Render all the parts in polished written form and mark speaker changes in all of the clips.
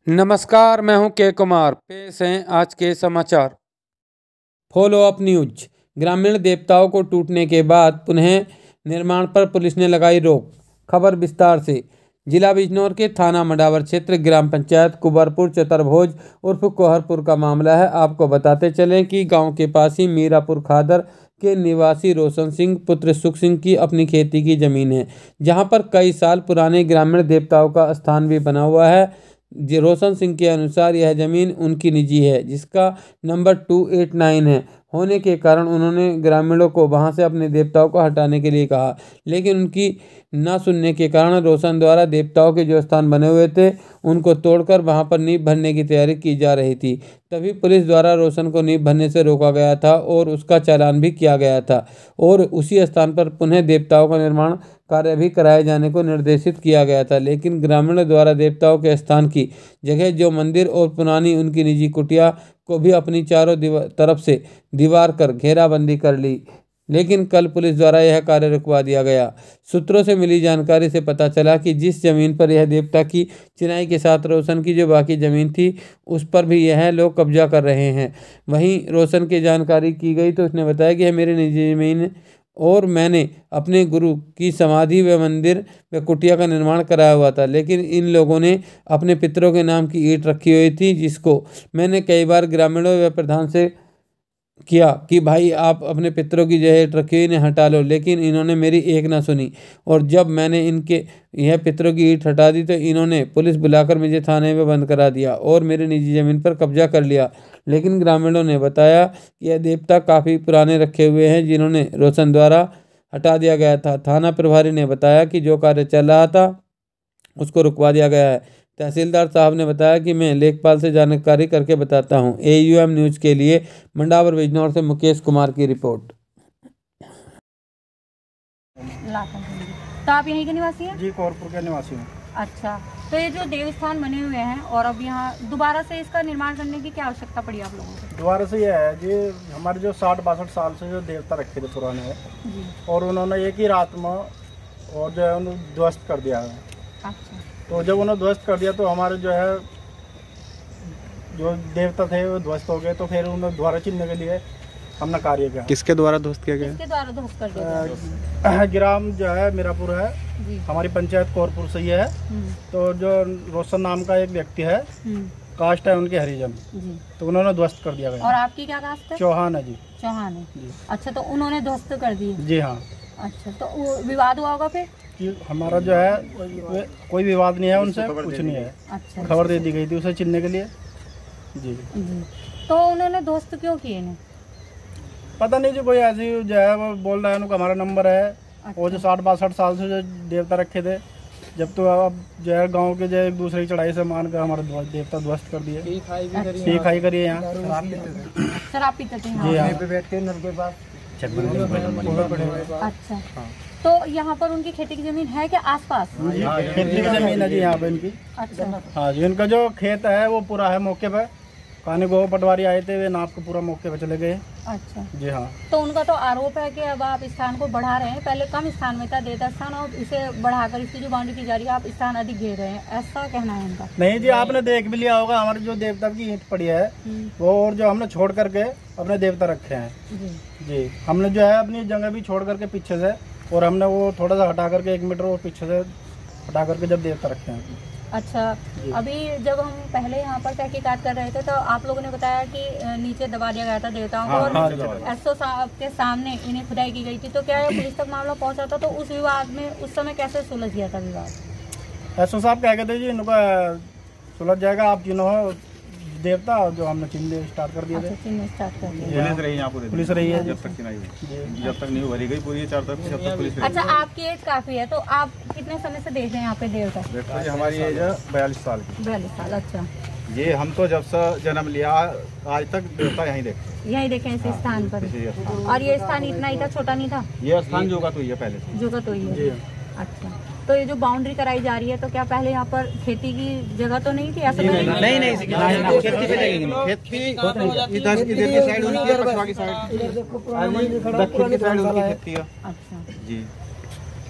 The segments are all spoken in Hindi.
Speaker 1: नमस्कार, मैं हूं के कुमार। पेश हैं आज के समाचार। Follow up news. ग्रामीण देवताओं को टूटने के बाद पुनः निर्माण पर पुलिस ने लगाई रोक। खबर विस्तार से। जिला बिजनौर के थाना मडावर क्षेत्र ग्राम पंचायत कुबरपुर चतुर्भुज उर्फ कोहरपुर का मामला है। आपको बताते चलें कि गांव के पास ही मीरापुर खादर के निवासी रोशन सिंह पुत्र सुख सिंह की अपनी खेती की जमीन है, जहां पर कई साल पुराने ग्रामीण देवताओं का स्थान भी बना हुआ है। रोशन सिंह के अनुसार यह जमीन उनकी निजी है, जिसका नंबर 289 है होने के कारण उन्होंने ग्रामीणों को वहां से अपने देवताओं को हटाने के लिए कहा, लेकिन उनकी न सुनने के कारण रोशन द्वारा देवताओं के जो स्थान बने हुए थे उनको तोड़कर वहां पर नींव भरने की तैयारी की जा रही थी। तभी पुलिस द्वारा रोशन को नींव भरने से रोका गया था और उसका चालान भी किया गया था और उसी स्थान पर पुनः देवताओं का निर्माण कार्य भी कराए जाने को निर्देशित किया गया था, लेकिन ग्रामीणों द्वारा देवताओं के स्थान की जगह जो मंदिर और पुरानी उनकी निजी कुटिया को भी अपनी चारों तरफ से दीवार कर घेराबंदी कर ली, लेकिन कल पुलिस द्वारा यह कार्य रुकवा दिया गया। सूत्रों से मिली जानकारी से पता चला कि जिस जमीन पर यह देवता की चिनाई के साथ रोशन की जो बाकी जमीन थी उस पर भी यह लोग कब्जा कर रहे हैं। वहीं रोशन की जानकारी की गई तो उसने बताया कि यह मेरी निजी जमीन और मैंने अपने गुरु की समाधि व मंदिर व कुटिया का निर्माण कराया हुआ था, लेकिन इन लोगों ने अपने पितरों के नाम की ईंट रखी हुई थी, जिसको मैंने कई बार ग्रामीणों व प्रधान से किया कि भाई आप अपने पितरों की जो ईंट रखी हुई ने हटा लो, लेकिन इन्होंने मेरी एक ना सुनी और जब मैंने इनके यह पितरों की ईंट हटा दी तो इन्होंने पुलिस बुलाकर मुझे थाने में बंद करा दिया और मेरी निजी ज़मीन पर कब्जा कर लिया। लेकिन ग्रामीणों ने बताया कि यह देवता काफ़ी पुराने रखे हुए हैं, जिन्होंने रोशन द्वारा हटा दिया गया था। थाना प्रभारी ने बताया कि जो कार्य चल रहा था उसको रुकवा दिया गया है। तहसीलदार साहब ने बताया कि मैं लेखपाल से जानकारी करके बताता हूं। AUM न्यूज़ के लिए मंडावर बिजनौर से मुकेश कुमार की रिपोर्ट।
Speaker 2: तो आप यहीं के निवासी हैं?
Speaker 3: जी, कोहरपुर के निवासी हूँ।
Speaker 2: अच्छा, तो ये जो देवस्थान बने हुए हैं और अब यहाँ दोबारा से इसका निर्माण करने की क्या आवश्यकता पड़ी आप लोगों को?
Speaker 3: दोबारा से ये है जी, हमारे जो 60-62 साल से जो देवता रखे थे पुराने हैं
Speaker 2: जी, और
Speaker 3: उन्होंने एक ही रात में और जो है उन्होंने ध्वस्त कर दिया है।
Speaker 2: अच्छा,
Speaker 3: तो जब उन्होंने ध्वस्त कर दिया तो हमारे जो है जो देवता थे वो ध्वस्त हो गए, तो फिर उन्हें दोबारा चिन्हने के लिए हमने कार्य किया।
Speaker 4: किसके द्वारा ध्वस्त किया गया?
Speaker 2: किसके द्वारा ध्वस्त कर दिया?
Speaker 3: ग्राम जो है मीरापुर है
Speaker 2: जी,
Speaker 3: हमारी पंचायत कोहरपुर से ही है। तो जो रोशन नाम का एक व्यक्ति है, कास्ट है उनके हरिजन
Speaker 2: जी,
Speaker 3: तो उन्होंने ध्वस्त कर दिया गया।
Speaker 2: और आपकी क्या कास्ट है?
Speaker 3: चौहान है जी।
Speaker 2: चौहान है
Speaker 3: जी।
Speaker 2: अच्छा, तो उन्होंने ध्वस्त कर दिए?
Speaker 3: जी हाँ।
Speaker 2: अच्छा, तो वो विवाद हुआ होगा फिर?
Speaker 3: कि हमारा जो है कोई विवाद नहीं है उनसे, कुछ नहीं है।
Speaker 2: अच्छा,
Speaker 3: खबर दे दी गई थी उसे चिन्हने के लिए जी।
Speaker 2: जी, तो उन्होंने ध्वस्त क्यों किए ने?
Speaker 3: पता नहीं जी, कोई ऐसी जो है वो बोल रहा है उनका हमारा नंबर है।
Speaker 2: अच्छा।
Speaker 3: वो जो 60-62 साल से जो देवता रखे थे, जब तो अब जो है गांव के जो एक दूसरे की चढ़ाई से मान कर हमारे देवता ध्वस्त कर दिए। पी खाई करिए यहाँ
Speaker 2: शराब पीते थे
Speaker 3: जी हाँ।
Speaker 4: बैठ के नल के पास।
Speaker 2: अच्छा, तो यहाँ पर उनकी खेती की जमीन है क्या आसपास?
Speaker 3: खेती की जमीन है जी यहाँ पे इनकी।
Speaker 2: अच्छा,
Speaker 3: हाँ जी, इनका जो खेत है वो पूरा है मौके पे। काने गो पटवारी आए थे, वे नाप के पूरा मौके पे चले गए।
Speaker 2: अच्छा
Speaker 3: जी हाँ।
Speaker 2: तो उनका तो आरोप है कि अब आप स्थान को बढ़ा रहे हैं, पहले कम स्थान में था देवता स्थान और इसे बढ़ाकर इसकी जो बाउंड्री की जा रही है आप स्थान अधिक घेर रहे हैं, ऐसा कहना है उनका?
Speaker 3: नहीं जी, आपने देख भी लिया होगा हमारे जो देवता की ईंट पड़ी है वो, और जो हमने छोड़ करके अपने देवता रखे हैं जी। हमने जो है अपनी जगह भी छोड़ करके पीछे से, और हमने वो थोड़ा सा हटा करके 1 मीटर वो पीछे से हटा करके जब देवता रखे हैं।
Speaker 2: अच्छा, अभी जब हम पहले यहाँ पर तहकीकात कर रहे थे तो आप लोगों ने बताया कि नीचे दबा दिया गया था देवताओं को और SO साहब के सामने इन्हें खुदाई की गई थी, तो क्या पुलिस तक मामला पहुँचा था? तो उस विवाद में उस समय कैसे सुलझ गया था विवाद?
Speaker 3: SO साहब कह गए थे जी इनका सुलझ जाएगा, आप चिन्हो देवता, जो हमने चिन्ह स्टार्ट कर दिए थे।
Speaker 2: चिन्ह स्टार्ट कर दिया।
Speaker 4: पुलिस रही यहाँ पूरे,
Speaker 3: पुलिस रही है
Speaker 4: जब तक नहीं भरी गई पूरी 4 तरफ, जब तक पुलिस।
Speaker 2: अच्छा, आपकी एज काफी है, तो आप कितने समय से देख रहे हैं यहाँ पे देवता?
Speaker 4: देखो जी, हमारी एज है 42 साल की।
Speaker 2: 42 साल। अच्छा,
Speaker 4: ये हम तो जब से जन्म लिया आज तक देवता यहीं देखते,
Speaker 2: यही देखें इस स्थान पर। और ये स्थान इतना ही था, छोटा नहीं था?
Speaker 4: ये स्थान जोगा तो ही है पहले से।
Speaker 2: जोगा तो ही है। अच्छा, तो ये जो बाउंड्री कराई जा रही है तो क्या पहले यहाँ पर खेती की जगह तो नहीं थी? ऐसा
Speaker 4: नहीं, खेती पे लगेंगे। खेती इधर की साइड उनकी है, पछवा की साइड, दक्षिण की साइड उनकी खेती है।
Speaker 2: अच्छा
Speaker 4: जी।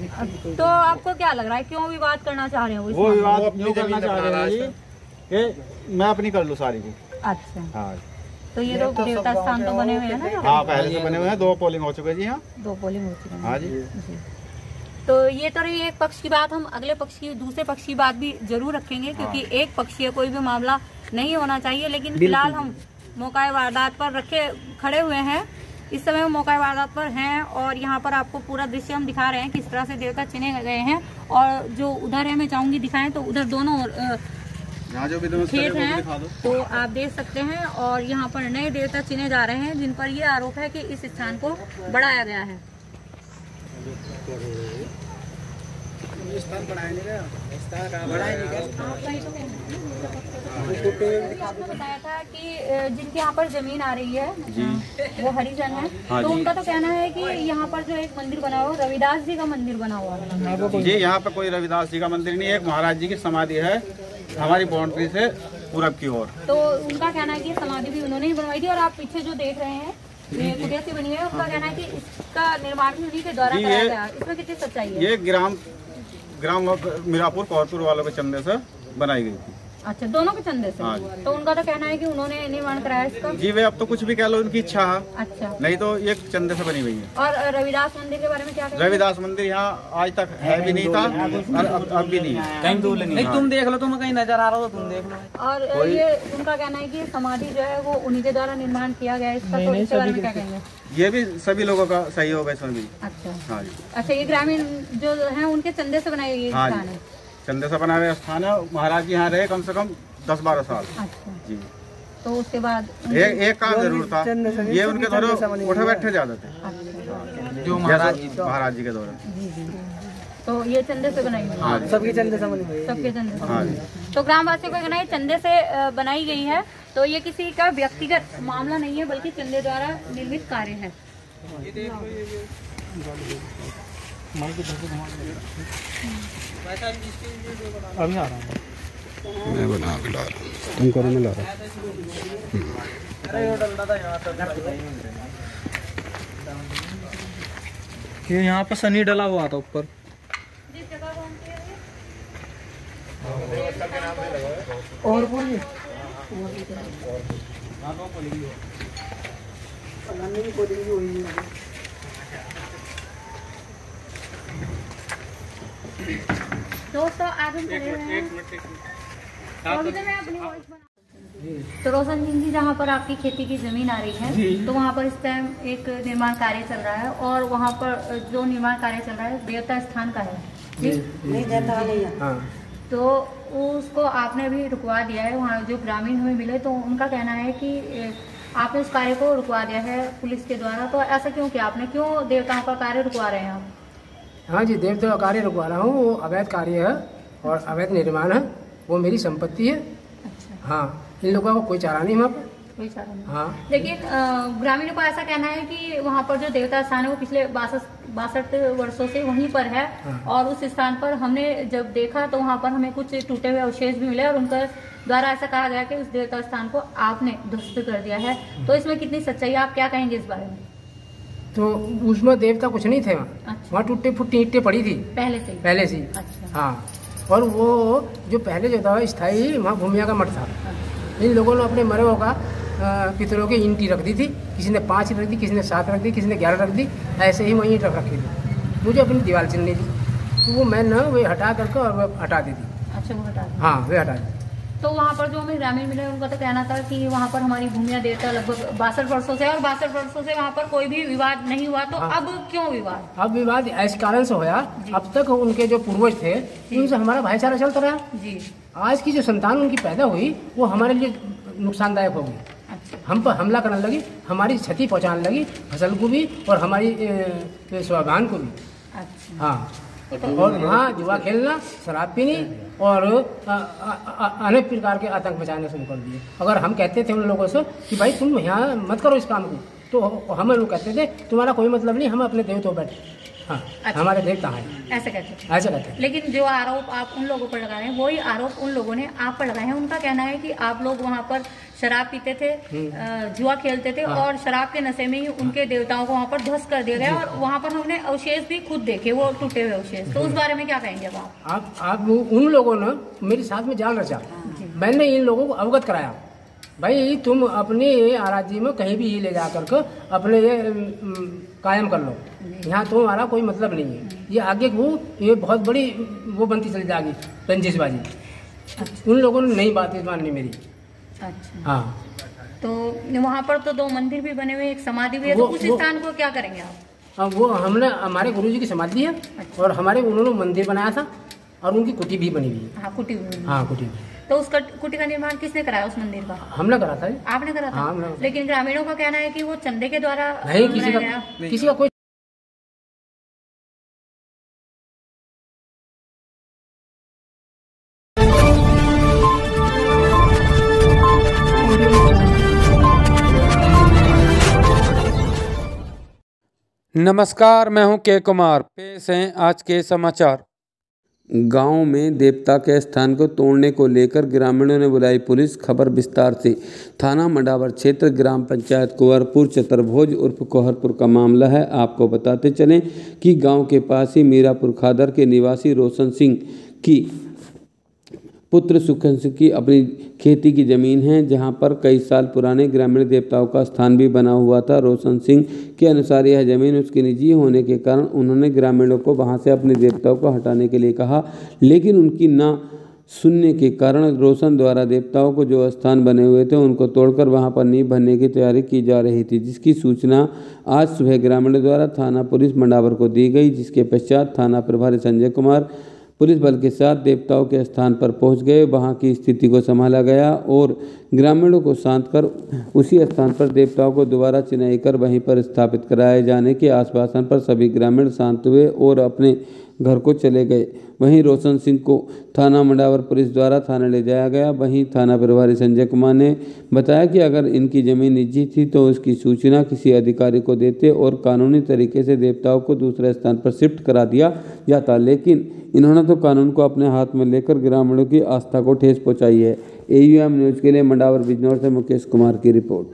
Speaker 2: तो आपको क्या लग रहा है, क्यों विवाद करना चाह रहे हैं?
Speaker 4: वो विवाद अपनी जमीन करना चाह रहे हैं जी। ये मैं अपनी कर लूँ सारी की।
Speaker 2: अच्छा,
Speaker 4: हाँ
Speaker 2: तो ये तो देवता स्थान तो बने हुए हैं ना?
Speaker 4: हाँ पहले से बने हुए हैं, 2 पोलिंग हो चुके जी। हाँ
Speaker 2: 2 पोलिंग हो चुके हैं।
Speaker 4: हाँ जी।
Speaker 2: तो ये तो रही एक पक्ष की बात। हम अगले पक्ष की, दूसरे पक्ष की बात भी जरूर रखेंगे, क्योंकि एक पक्षीय कोई भी मामला नहीं होना चाहिए। लेकिन फिलहाल हम मौका वारदात पर खड़े हुए हैं। इस समय हम मौका वारदात पर हैं और यहाँ पर आपको पूरा दृश्य हम दिखा रहे हैं किस तरह से देवता चुने गए हैं। और जो उधर है, मैं चाहूंगी दिखाएं, तो उधर दोनों
Speaker 4: जो भी
Speaker 2: खेत हैं, तो आप देख सकते हैं। और यहाँ पर नए देवता चुने जा रहे हैं, जिन पर यह आरोप है कि इस स्थान को बढ़ाया गया है। आपने बताया था कि जिनके यहाँ पर जमीन आ रही है वो हरिजन है।
Speaker 4: हाँ
Speaker 2: तो
Speaker 4: जी।
Speaker 2: उनका तो कहना है कि यहाँ पर जो एक मंदिर बना हुआ, रविदास जी का मंदिर बना हुआ है।
Speaker 4: जी यहाँ पे कोई रविदास जी का मंदिर नहीं है, एक महाराज जी की समाधि है हमारी बाउंड्री से पूरब की ओर।
Speaker 2: तो उनका कहना है कि समाधि भी उन्होंने ही बनवाई थी। और आप पीछे जो देख रहे हैं, ये कुटिया सी बनी है, उनका कहना है कि इसका निर्माण भी उन्हीं के द्वारा
Speaker 4: जी,
Speaker 2: कराया गया। इसमें कितनी सच्चाई है?
Speaker 4: ये ग्राम मीरापुर कौरपुर वालों के चंदे से बनाई गई थी।
Speaker 2: अच्छा, दोनों के चंदे से?
Speaker 4: हाँ जी।
Speaker 2: तो उनका तो कहना है कि उन्होंने निर्माण कराया इसका।
Speaker 4: जी वे अब तो कुछ भी कह लो, उनकी इच्छा है,
Speaker 2: अच्छा,
Speaker 4: नहीं तो ये चंदे से बनी हुई है।
Speaker 2: और रविदास मंदिर के बारे में क्या कहेंगे?
Speaker 4: रविदास मंदिर यहाँ आज तक है भी नहीं था और अब भी नहीं है।
Speaker 5: कहीं दूर नहीं, तुम देख लो, तुम्हें कहीं नजर आ रहा हो तुम देख लो।
Speaker 2: और ये उनका कहना है कि समाधि जो है वो उन्हीं के द्वारा निर्माण किया गया है इसका। तो इसके बारे में क्या कहेंगे?
Speaker 4: ये भी सभी लोगों का सहयोग है इसमें भी।
Speaker 2: अच्छा,
Speaker 4: हाँ जी।
Speaker 2: अच्छा, ये ग्रामीण जो है उनके चंदे से बनाई गई
Speaker 4: हाँ
Speaker 2: स्थान
Speaker 4: जी,
Speaker 2: है?
Speaker 4: चंदे से बना हुआ स्थान है। महाराज जी यहाँ रहे कम से कम 10-12 साल।
Speaker 2: अच्छा,
Speaker 4: जी।
Speaker 2: तो उसके बाद
Speaker 4: एक काम जरूर था, ये उनके द्वारा उठे बैठे ज्यादा थे, जो महाराज जी के द्वारा।
Speaker 2: जी जी। तो ये चंदे से बनाई गई?
Speaker 4: हाँ जी।
Speaker 5: सबके चंदे से बनी हुई है।
Speaker 2: सबके चंदे से?
Speaker 4: हाँ जी।
Speaker 2: तो ग्रामवासियों का कहना है चंदे से बनाई गई है। तो ये किसी का व्यक्तिगत मामला नहीं है, बल्कि चंदे द्वारा निर्मित कार्य है।
Speaker 3: अभी आ रहा हूँ
Speaker 6: मैं बना के ला रहा हूँ, तुम करो मैं ला रहा
Speaker 5: ये यहाँ पर सनी डला हुआ था ऊपर।
Speaker 2: जिस जगह कौन सी है?
Speaker 5: और बोलिए
Speaker 2: दोस्तों, आज हम खड़े हुए हैं अभी तो मैं अपनी वॉइस बना। तो रोशन सिंह जी, जहाँ पर आपकी खेती की जमीन आ रही है, तो वहाँ पर इस टाइम एक निर्माण कार्य चल रहा है। और वहाँ पर जो निर्माण कार्य चल रहा है देवता स्थान का है जी? तो उसको आपने भी रुकवा दिया है। वहाँ जो ग्रामीण हमें मिले, तो उनका कहना है कि आपने उस कार्य को रुकवा दिया है पुलिस के द्वारा। तो ऐसा क्यों किया आपने? क्यों देवताओं का कार्य रुकवा रहे हैं आप?
Speaker 7: हाँ जी, देवता का कार्य रुकवा रहा हूँ। वो अवैध कार्य है और अवैध निर्माण है, वो मेरी संपत्ति है।
Speaker 2: अच्छा,
Speaker 7: हाँ, इन लोगों को कोई चारा नहीं वहाँ पर।
Speaker 2: कोई चारा नहीं।
Speaker 7: हाँ,
Speaker 2: लेकिन ग्रामीणों का ऐसा कहना है कि वहाँ पर जो देवता स्थान है वो पिछले 62 वर्षों से वहीं पर है।
Speaker 7: हाँ।
Speaker 2: और उस स्थान पर हमने जब देखा तो वहाँ पर हमें कुछ टूटे हुए अवशेष भी मिले, और उनका द्वारा ऐसा कहा गया कि उस देवता स्थान को आपने ध्वस्त कर दिया है। तो इसमें कितनी सच्चाई है, आप क्या कहेंगे इस बारे में?
Speaker 7: तो उसमें देवता कुछ नहीं थे वहाँ।
Speaker 2: अच्छा।
Speaker 7: वहाँ टूटे फूटे ईंटें पड़ी थी
Speaker 2: पहले से ही?
Speaker 7: पहले से ही।
Speaker 2: अच्छा।
Speaker 7: हाँ, और वो जो पहले जो था स्थायी, वहाँ भूमिया का मठ था। इन लोगों ने अपने मरे का पितरों की ईंटी रख दी थी। किसी ने 5 रख दी, किसी ने 7 रख दी, किसी ने 11 रख दी। ऐसे ही वहीं रख रखी थी। मुझे अपनी दीवार चलनी थी, तो वो मैं न वे हटा करके और वो हटा दी थी।
Speaker 2: अच्छा, वो हटा दिया।
Speaker 7: हाँ, वे हटा दी।
Speaker 2: तो वहाँ पर जो हमें ग्रामीण मिले, उनका तो कहना था कि वहाँ पर हमारी भूमिया देवता लगभग 62 वर्षों से, और 62 वर्षों से वहाँ पर कोई भी विवाद नहीं हुआ। तो
Speaker 7: हाँ।
Speaker 2: अब क्यों विवाद?
Speaker 7: अब विवाद इस कारण से होया, अब तक उनके जो पूर्वज थे उनसे हमारा भाईचारा चलता रहा
Speaker 2: जी।
Speaker 7: आज की जो संतान उनकी पैदा हुई वो हमारे लिए नुकसानदायक होगी।
Speaker 2: अच्छा।
Speaker 7: हम पर हमला करने लगी, हमारी क्षति पहुंचाने लगी, फसल को भी और हमारी स्वाभिमान को भी।
Speaker 2: अच्छा।
Speaker 7: हाँ, और वहाँ जुआ खेलना, शराब पीनी और अनेक प्रकार के आतंक मचाने शुरू कर दिए। अगर हम कहते थे उन लोगों से कि भाई तुम यहाँ मत करो इस काम को, तो हम लोग कहते थे तुम्हारा कोई मतलब नहीं, हम अपने देवतों पर बैठे। हाँ,
Speaker 2: अच्छा।
Speaker 7: हमारे देवता हैं,
Speaker 2: ऐसे कहते हैं।
Speaker 7: ऐसे कहते हैं।
Speaker 2: लेकिन जो आरोप आप उन लोगों पर लगा रहे हैं, वही आरोप उन लोगों ने आप पर लगाए हैं। उनका कहना है कि आप लोग वहाँ पर शराब पीते थे, जुआ खेलते थे,
Speaker 7: हाँ।
Speaker 2: और शराब के नशे में ही उनके देवताओं को वहाँ पर ध्वस्त कर दिया गया। और वहाँ पर हमने अवशेष भी खुद देखे, वो टूटे हुए अवशेष। तो उस बारे में क्या कहेंगे अब आप?
Speaker 7: आप उन लोगों ने मेरे साथ में जाल रचा। मैंने इन लोगों को अवगत कराया, भाई तुम अपने आराजी में कहीं भी ये ले जा करके अपने ये कायम कर लो, यहाँ तुम्हारा कोई मतलब नहीं है। ये आगे वो ये बहुत बड़ी वो बनती चली जाएगी रंजिशबाजी। उन लोगों ने नहीं बात माननी मेरी।
Speaker 2: अच्छा
Speaker 7: हाँ,
Speaker 2: तो वहाँ पर तो 2 मंदिर भी बने हुए, एक समाधि भी है, तो उस स्थान को क्या करेंगे आप?
Speaker 7: अब वो हमने हमारे गुरुजी की समाधि है और हमारे उन्होंने मंदिर बनाया था और उनकी कुटी भी बनी हुई है।
Speaker 2: हाँ, कुटी भी।
Speaker 7: हाँ, कुटी।
Speaker 2: तो उस कुटी का निर्माण किसने कराया उस मंदिर का?
Speaker 7: हमने करा था।
Speaker 2: आपने करा था?
Speaker 7: हाँ,
Speaker 2: लेकिन ग्रामीणों का कहना है कि वो चंदे के द्वारा
Speaker 7: नहीं, किसी का कोई
Speaker 1: नमस्कार, मैं हूं के कुमार। पेश हैं आज के समाचार। गांव में देवता के स्थान को तोड़ने को लेकर ग्रामीणों ने बुलाई पुलिस। खबर विस्तार से। थाना मंडावर क्षेत्र ग्राम पंचायत कुंवरपुर चतुर्भुज उर्फ कोहरपुर का मामला है। आपको बताते चलें कि गांव के पास ही मीरापुर खादर के निवासी रोशन सिंह की पुत्र सुखन सिंह की अपनी खेती की ज़मीन है, जहां पर कई साल पुराने ग्रामीण देवताओं का स्थान भी बना हुआ था। रोशन सिंह के अनुसार यह ज़मीन उसकी निजी होने के कारण उन्होंने ग्रामीणों को वहां से अपने देवताओं को हटाने के लिए कहा, लेकिन उनकी ना सुनने के कारण रोशन द्वारा देवताओं को जो स्थान बने हुए थे उनको तोड़कर वहां पर नींव भरने की तैयारी की जा रही थी, जिसकी सूचना आज सुबह ग्रामीणों द्वारा थाना पुलिस मंडावर को दी गई। जिसके पश्चात थाना प्रभारी संजय कुमार पुलिस बल के साथ देवताओं के स्थान पर पहुंच गए। वहां की स्थिति को संभाला गया और ग्रामीणों को शांत कर उसी स्थान पर देवताओं को दोबारा चिन्हाई कर वहीं पर स्थापित कराए जाने के आश्वासन पर सभी ग्रामीण शांत हुए और अपने घर को चले गए। वहीं रोशन सिंह को थाना मंडावर पुलिस द्वारा थाने ले जाया गया। वहीं थाना प्रभारी संजय कुमार ने बताया कि अगर इनकी जमीन निजी थी तो उसकी सूचना किसी अधिकारी को देते और कानूनी तरीके से देवताओं को दूसरे स्थान पर शिफ्ट करा दिया जाता, लेकिन इन्होंने तो कानून को अपने हाथ में लेकर ग्रामीणों की आस्था को ठेस पहुंचाई है। AUM न्यूज़ के लिए मंडावर बिजनौर से मुकेश कुमार की रिपोर्ट।